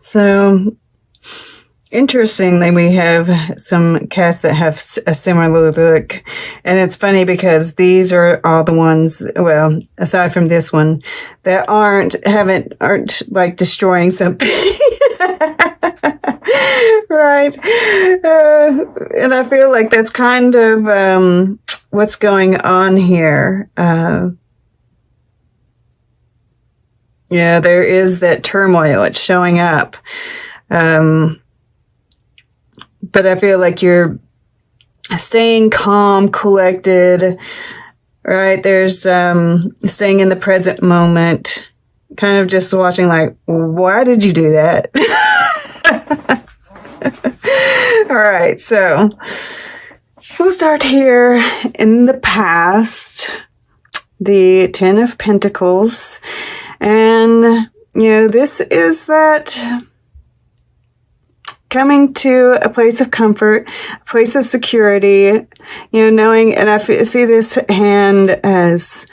So, interestingly, we have some cats that have a similar look. And it's funny because these are all the ones, well, aside from this one, that aren't like destroying something. Right. And I feel like that's kind of what's going on here. Yeah, there is that turmoil. It's showing up. But I feel like you're staying calm, collected, right? There's staying in the present moment, kind of just watching like, why did you do that? All right, so we'll start here in the past, the Ten of Pentacles. And, this is that coming to a place of comfort, a place of security, knowing, and I see this hand as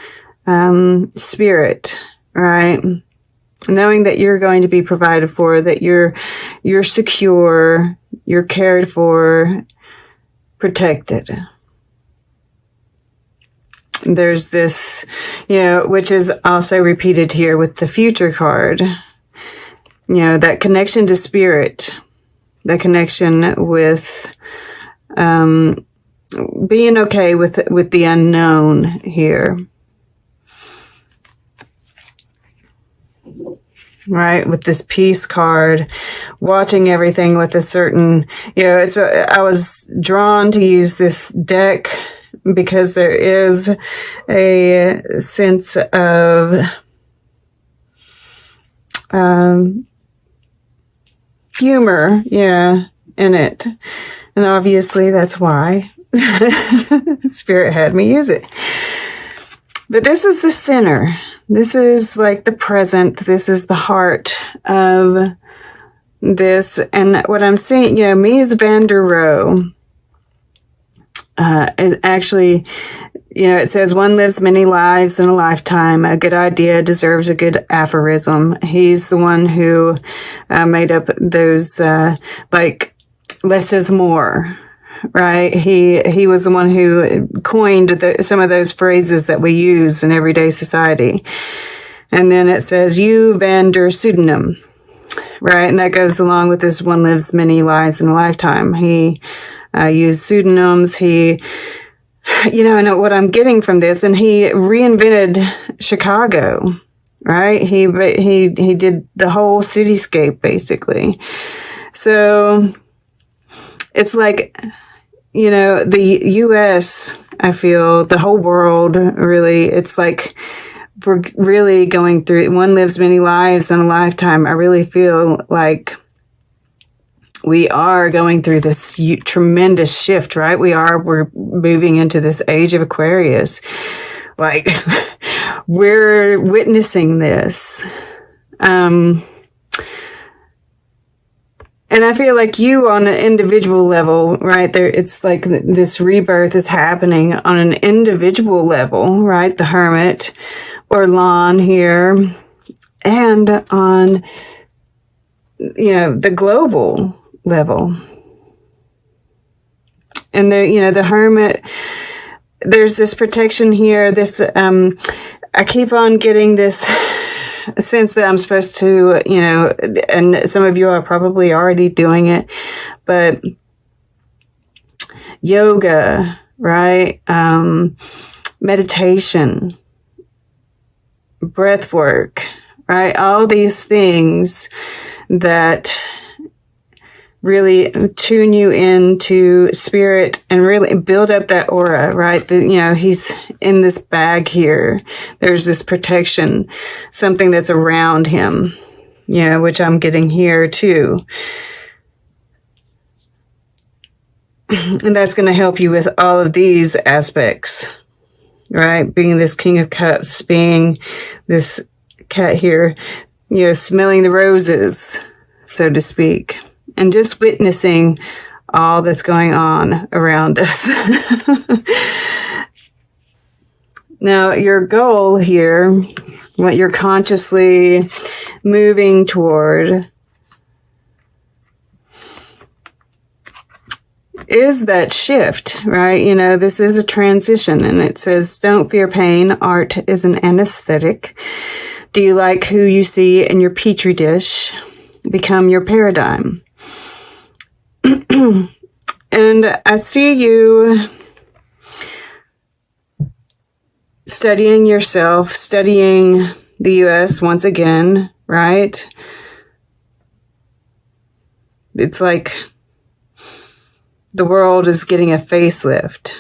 spirit, right? Knowing that you're going to be provided for, that you're secure, you're cared for, protected. There's this, which is also repeated here with the Future card. That connection to spirit, that connection with being okay with the unknown here. Right, with this peace card, watching everything with a certain, I was drawn to use this deck because there is a sense of humor, in it. And obviously that's why Spirit had me use it. But this is the center. This is like the present. This is the heart of this. And what I'm seeing, Mies van der Rohe, is actually, it says one lives many lives in a lifetime. A good idea deserves a good aphorism. He's the one who made up those, like, less is more. Right? He was the one who coined some of those phrases that we use in everyday society. And then it says, you van der pseudonym. Right? And that goes along with this one lives many lives in a lifetime. He used pseudonyms. And what I'm getting from this, and he reinvented Chicago. Right? He did the whole cityscape, basically. So it's like, the U.S., I feel, the whole world, really, it's like we're really going through, one lives many lives in a lifetime. I really feel like we are going through this tremendous shift, right? We're moving into this age of Aquarius. Like, we're witnessing this. And I feel like you on an individual level, right there, it's like this rebirth is happening on an individual level, right? The Hermit or Lon here, and on, the global level. And the Hermit, there's this protection here, this, I keep on getting this sense that I'm supposed to, and some of you are probably already doing it, but yoga, right? Meditation, breath work, right? All these things that really tune you into spirit and really build up that aura, right? He's in this bag here. There's this protection, something that's around him, which I'm getting here too. And that's going to help you with all of these aspects, right? Being this King of Cups, being this cat here, smelling the roses, so to speak. And just witnessing all that's going on around us. Now, your goal here, what you're consciously moving toward, is that shift, right? You know, this is a transition, and it says, don't fear pain. Art is an anesthetic. Do you like who you see in your petri dish? Become your paradigm. And I see you studying yourself, studying the U.S. once again, right? It's like the world is getting a facelift.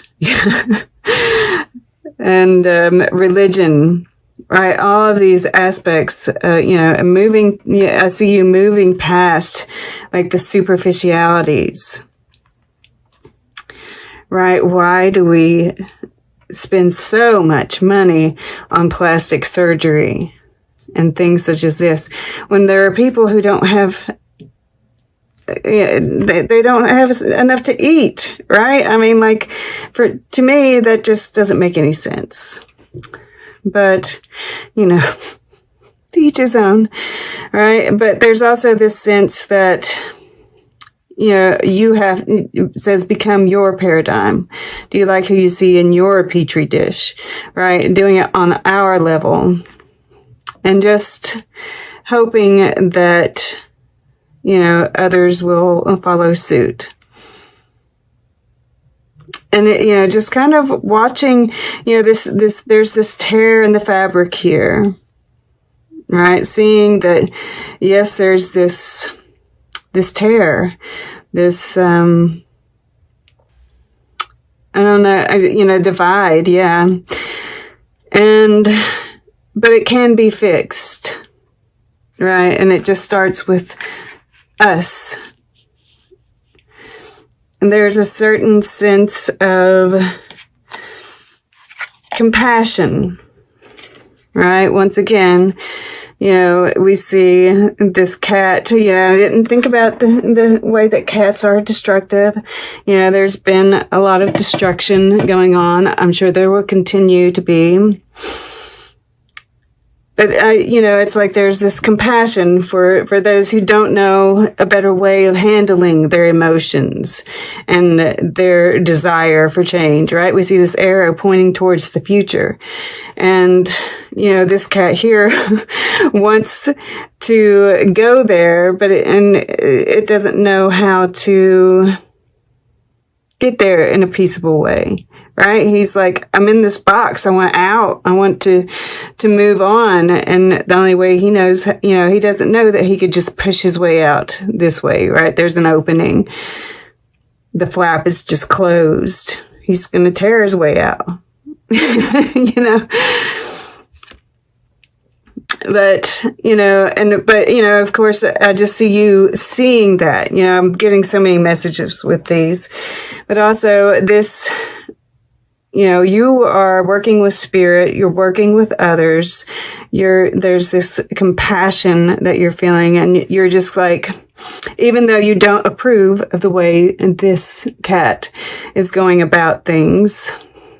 And religion, right? All of these aspects, moving, I see you moving past like the superficialities, right? Why do we spend so much money on plastic surgery and things such as this when there are people who don't have, they don't have enough to eat, right? I mean, like, to me, that just doesn't make any sense. But, you know, to each his own, right? But there's also this sense that, you know, it says become your paradigm. Do you like who you see in your petri dish, right? Doing it on our level and just hoping that, you know, others will follow suit. And, just kind of watching, there's this tear in the fabric here, right? Seeing that, yes, there's this tear, this, I don't know, divide, yeah. But it can be fixed, right? And it just starts with us. And there's a certain sense of compassion, right? Once again, we see this cat, I didn't think about the way that cats are destructive. There's been a lot of destruction going on. I'm sure there will continue to be. But, it's like there's this compassion for those who don't know a better way of handling their emotions and their desire for change, right? We see this arrow pointing towards the future. And, this cat here wants to go there, but it doesn't know how to get there in a peaceable way. Right? He's like, I'm in this box. I want out. I want to move on. And the only way he knows, he doesn't know that he could just push his way out this way, right? There's an opening. The flap is just closed. He's going to tear his way out, But, of course, I just see you seeing that, I'm getting so many messages with these, but also this, you are working with spirit, you're working with others, there's this compassion that you're feeling, and you're just like, even though you don't approve of the way this cat is going about things,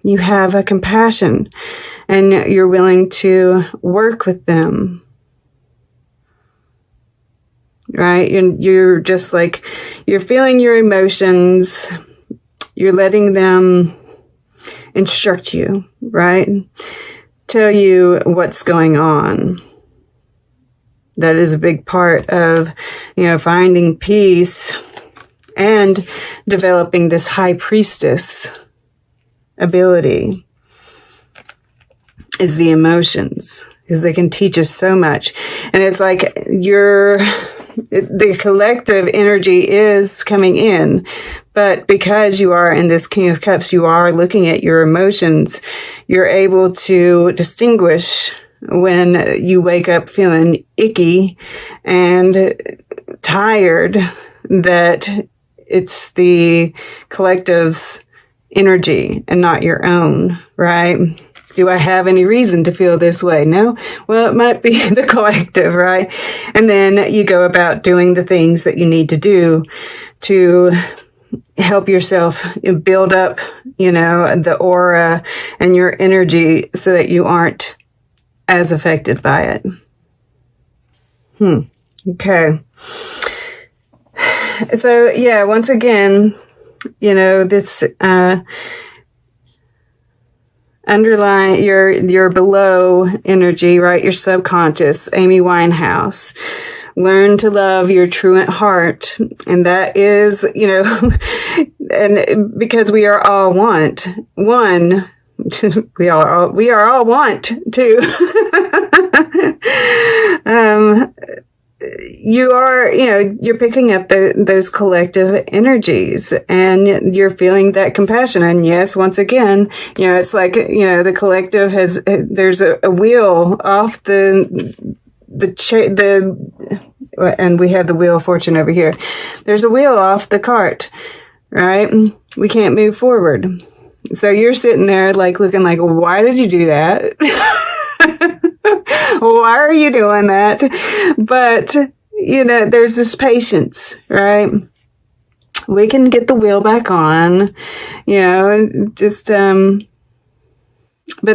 you have a compassion, and you're willing to work with them. Right? You're just like, you're feeling your emotions, you're letting them instruct you, right? Tell you what's going on. That is a big part of, finding peace and developing this high priestess ability is the emotions, because they can teach us so much. And it's like the collective energy is coming in, but because you are in this King of Cups, you are looking at your emotions, you're able to distinguish when you wake up feeling icky and tired, that it's the collective's energy and not your own, right? Do I have any reason to feel this way? No? Well, it might be the collective, right? And then you go about doing the things that you need to do to help yourself build up, the aura and your energy so that you aren't as affected by it. Okay. So, yeah, once again, this underlying your below energy, right? Your subconscious, Amy Winehouse. Learn to love your truant heart. And that is, and because we are all one, we are all want to. You're picking up those collective energies, and you're feeling that compassion. And yes, once again, it's like, the collective there's a wheel off and we have the wheel of fortune over here. There's a wheel off the cart, right? We can't move forward. So you're sitting there looking like, why did you do that? Why are you doing that? But, there's this patience, right? We can get the wheel back on, but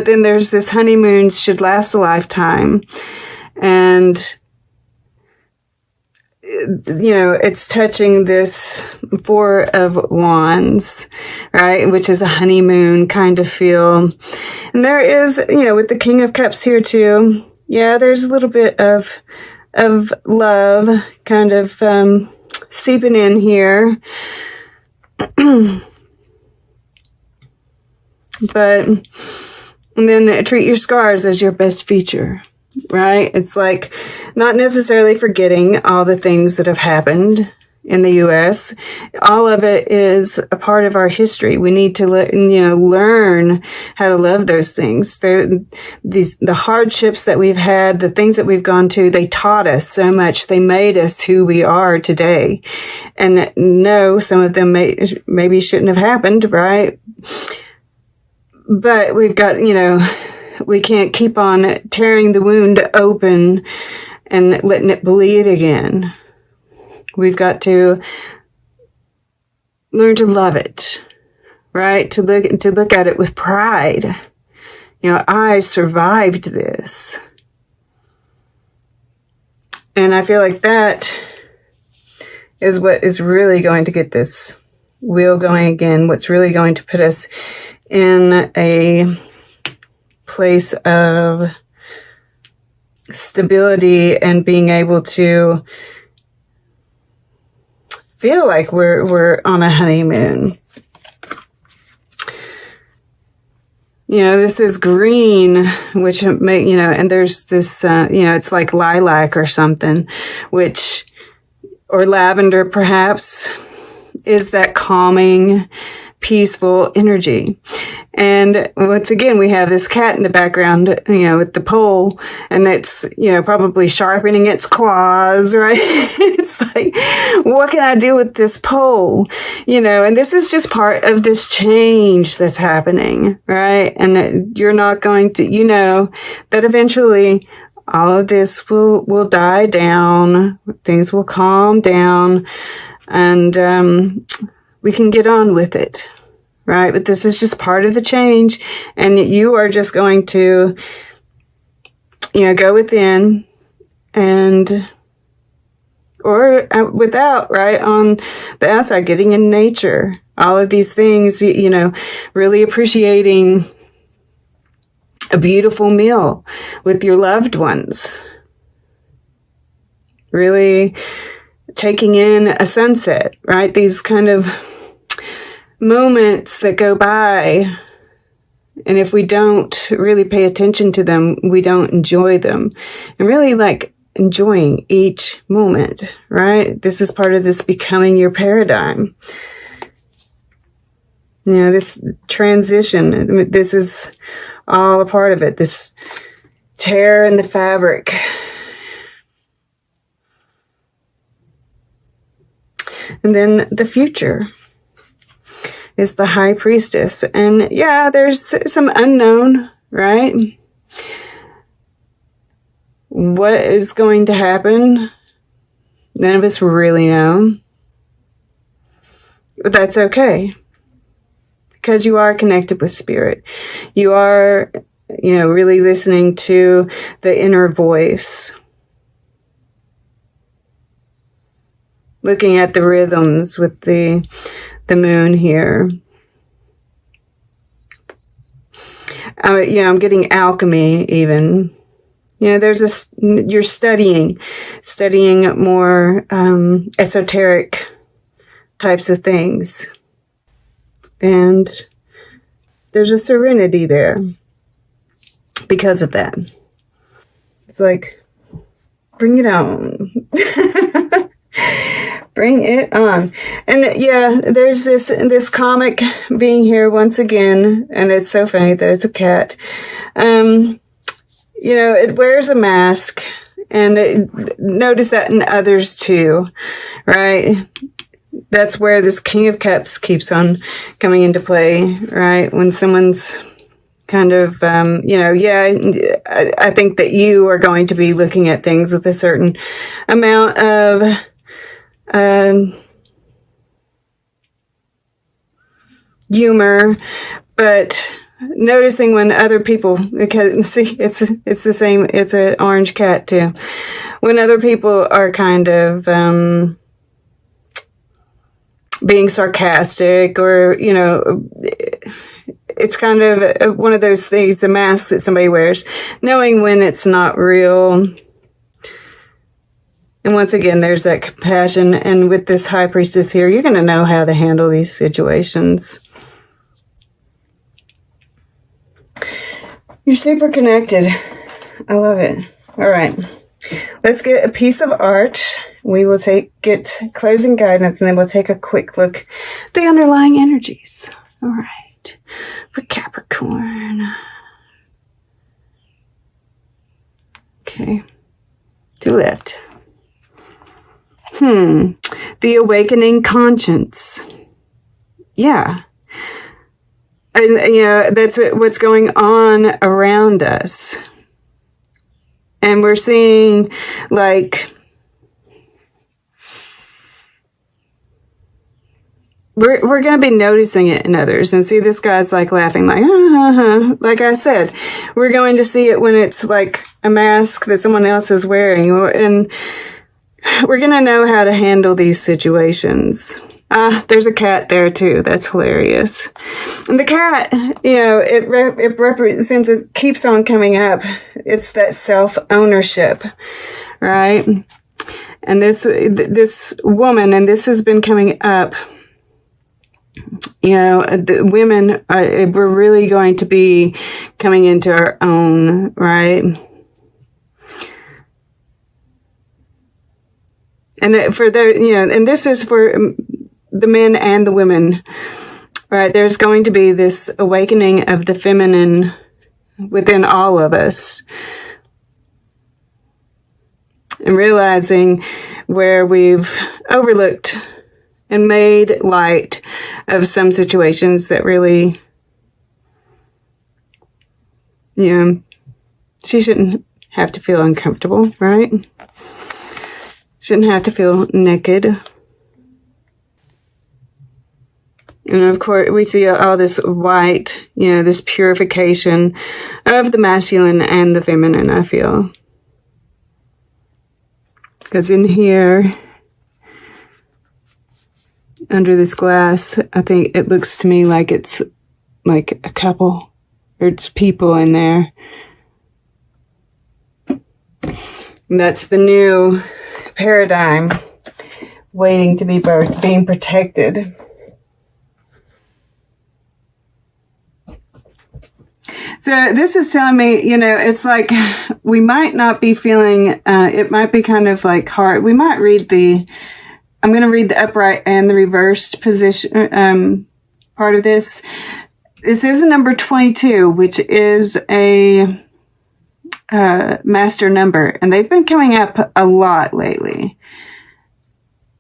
then there's this honeymoon should last a lifetime. And, it's touching this Four of Wands, right? Which is a honeymoon kind of feel. And there is, with the King of Cups here too. Yeah, there's a little bit of love kind of seeping in here. But, and then treat your scars as your best feature. Right? It's like not necessarily forgetting all the things that have happened in the U.S. All of it is a part of our history. We need to learn how to love those things. The hardships that we've had, the things that we've gone to, they taught us so much. They made us who we are today. And no, some of them maybe shouldn't have happened, right? But we've got, we can't keep on tearing the wound open and letting it bleed again. We've got to learn to love it, right? To look at it with pride. I survived this. And I feel like that is what is really going to get this wheel going again. What's really going to put us in a place of stability and being able to feel like we're on a honeymoon. This is green, which and there's this, it's like lilac or something, or lavender perhaps, is that calming, peaceful energy. And once again, we have this cat in the background, with the pole, and it's, probably sharpening its claws, right? It's like, what can I do with this pole? And this is just part of this change that's happening, right? And you're not going to, that eventually all of this will die down, things will calm down, and, we can get on with it. Right? But this is just part of the change. And you are just going to, go within or without, right? On the outside, getting in nature, all of these things, really appreciating a beautiful meal with your loved ones. Really taking in a sunset, right? These kind of moments that go by, and if we don't really pay attention to them, we don't enjoy them. And really enjoying each moment, right? This is part of this becoming your paradigm. This transition, this is all a part of it, this tear in the fabric. And then the future is the High Priestess. And yeah, there's some unknown, right? What is going to happen? None of us really know. But that's okay. Because you are connected with spirit. You are, really listening to the inner voice. Looking at the rhythms with the the moon here. I'm getting alchemy even. There's you're studying more esoteric types of things. And there's a serenity there because of that. It's like, bring it on. Bring it on. And yeah, there's this comic being here once again, and it's so funny that it's a cat. It wears a mask, and notice that in others too, right? That's where this King of Cups keeps on coming into play, right? When someone's kind of, I think that you are going to be looking at things with a certain amount of humor, but noticing when other people, because see, it's the same, it's an orange cat too. When other people are kind of being sarcastic, or it's kind of one of those things, a mask that somebody wears, knowing when it's not real. And once again, there's that compassion. And with this High Priestess here, you're going to know how to handle these situations. You're super connected. I love it. All right. Let's get a piece of art. We will get closing guidance, and then we'll take a quick look at the underlying energies. All right. For Capricorn. Okay. To left. The awakening conscience. Yeah. And, that's what's going on around us. And we're seeing, like, we're going to be noticing it in others. And see, this guy's like laughing, like, like I said, we're going to see it when it's like a mask that someone else is wearing. And we're going to know how to handle these situations. There's a cat there too. That's hilarious. And the cat, it represents, it keeps on coming up. It's that self-ownership, right? And this woman, and this has been coming up, the women, we're really going to be coming into our own, right? And for the, and this is for the men and the women, right? There's going to be this awakening of the feminine within all of us, and realizing where we've overlooked and made light of some situations that really, she shouldn't have to feel uncomfortable, right? Shouldn't have to feel naked. And of course, we see all this white, this purification of the masculine and the feminine, I feel. Because in here, under this glass, I think it looks to me like it's like a couple, or it's people in there. And that's the new paradigm waiting to be birthed, being protected. So this is telling me, it's like we might not be feeling, it might be kind of like hard. We might read I'm going to read the upright and the reversed position part of this. This is number 22, which is a master number. And they've been coming up a lot lately.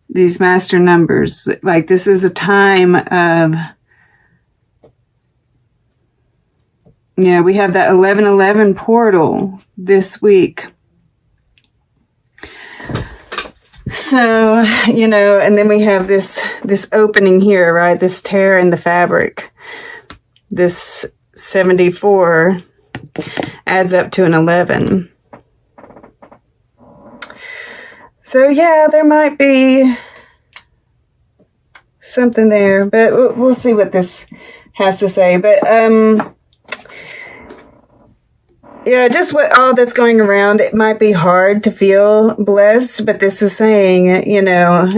These master numbers. Like, this is a time of, we have that 1111 portal this week. So, and then we have this opening here, right? This tear in the fabric. This 74 adds up to an 11. So, yeah, there might be something there, but we'll see what this has to say. But yeah, just what all that's going around, it might be hard to feel blessed, but this is saying, you know,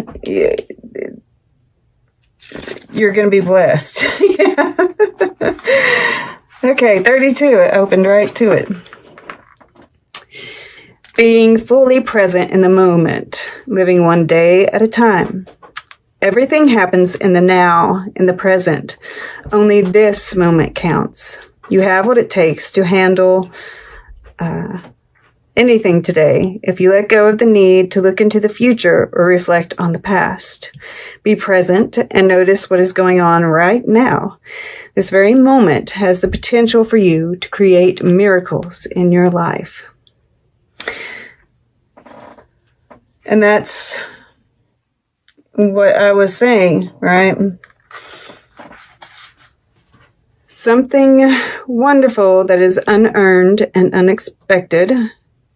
you're going to be blessed. Yeah. Okay, 32, it opened right to it. Being fully present in the moment, living one day at a time. Everything happens in the now, in the present. Only this moment counts. You have what it takes to handle anything today if you let go of the need to look into the future or reflect on the past. Be present and notice what is going on right now. This very moment has the potential for you to create miracles in your life. And that's what I was saying, right? Something wonderful that is unearned and unexpected.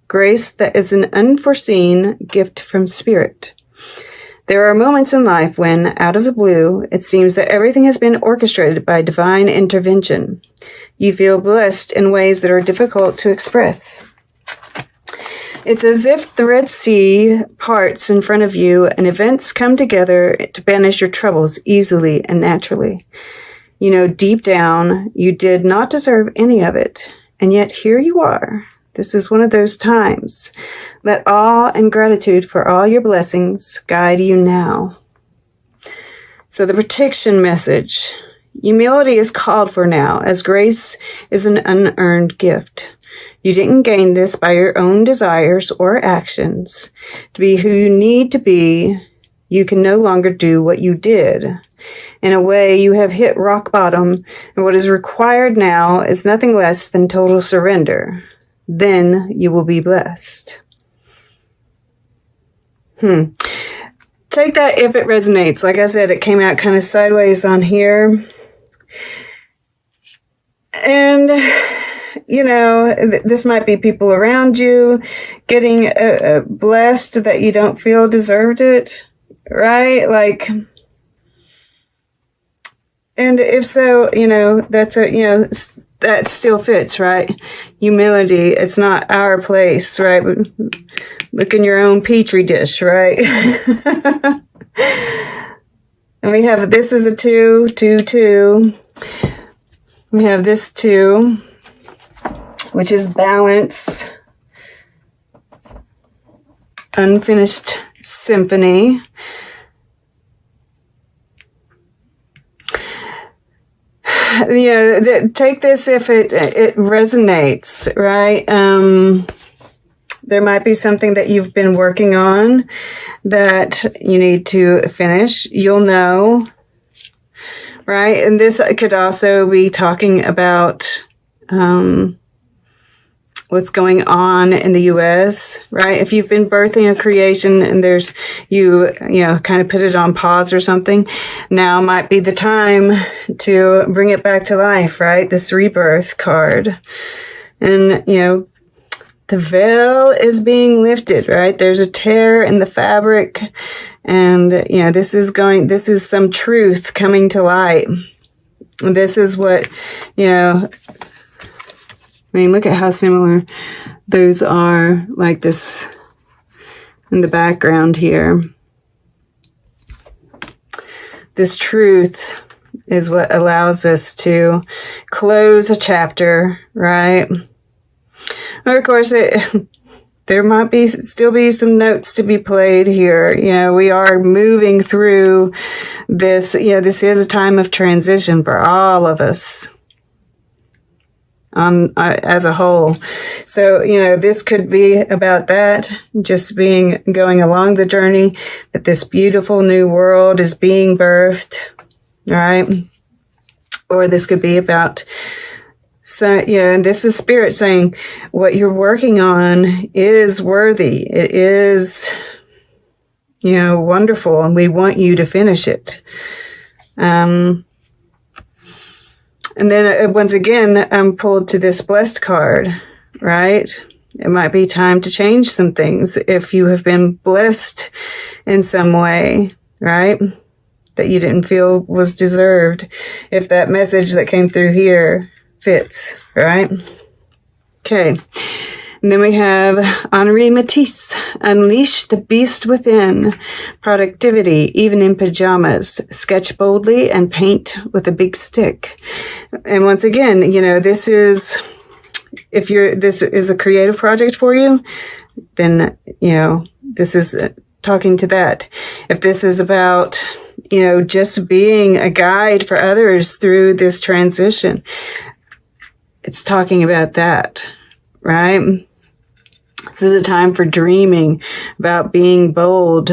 Grace that is an unforeseen gift from Spirit. There are moments in life when, out of the blue, it seems that everything has been orchestrated by divine intervention. You feel blessed in ways that are difficult to express. It's as if the Red Sea parts in front of you and events come together to banish your troubles easily and naturally. You know, deep down, you did not deserve any of it, and yet here you are. This is one of those times. Let awe and gratitude for all your blessings guide you now. So the protection message. Humility is called for now, as grace is an unearned gift. You didn't gain this by your own desires or actions. To be who you need to be, you can no longer do what you did. In a way, you have hit rock bottom, and what is required now is nothing less than total surrender. Then you will be blessed. Take that if it resonates. Like I said, it came out kind of sideways on here. And, you know, this might be people around you getting blessed that you don't feel deserved it, right? Like, and if so, you know, that's a, you know, that still fits, right? Humility, it's not our place, right? Look in your own petri dish, right? And we have, this is a 2, 2, 2. We have this 2, which is balance, unfinished symphony. You know, take this if it resonates, right? There might be something that you've been working on that you need to finish. You'll know, right? And this could also be talking about what's going on in the U.S., right? If you've been birthing a creation and there's, you know, kind of put it on pause or something, now might be the time to bring it back to life, right? This rebirth card. And, you know, the veil is being lifted, right? There's a tear in the fabric. And, you know, this is some truth coming to light. This is what, you know, I mean, look at how similar those are, like this in the background here. This truth is what allows us to close a chapter, right? Or of course, there might still be some notes to be played here. You know, we are moving through this. You know, this is a time of transition for all of us. As a whole. So, you know, this could be about that, just going along the journey, that this beautiful new world is being birthed, right? Or this could be about, so, you know, and this is Spirit saying what you're working on is worthy. It is, you know, wonderful, and we want you to finish it. And then once again, I'm pulled to this blessed card, right? It might be time to change some things if you have been blessed in some way, right? that you didn't feel was deserved, if that message that came through here fits, right? Okay. And then we have Henri Matisse, unleash the beast within, productivity, even in pajamas, sketch boldly and paint with a big stick. And once again, this is, this is a creative project for you, then, this is talking to that. If this is about, just being a guide for others through this transition, it's talking about that, right? This is a time for dreaming, about being bold,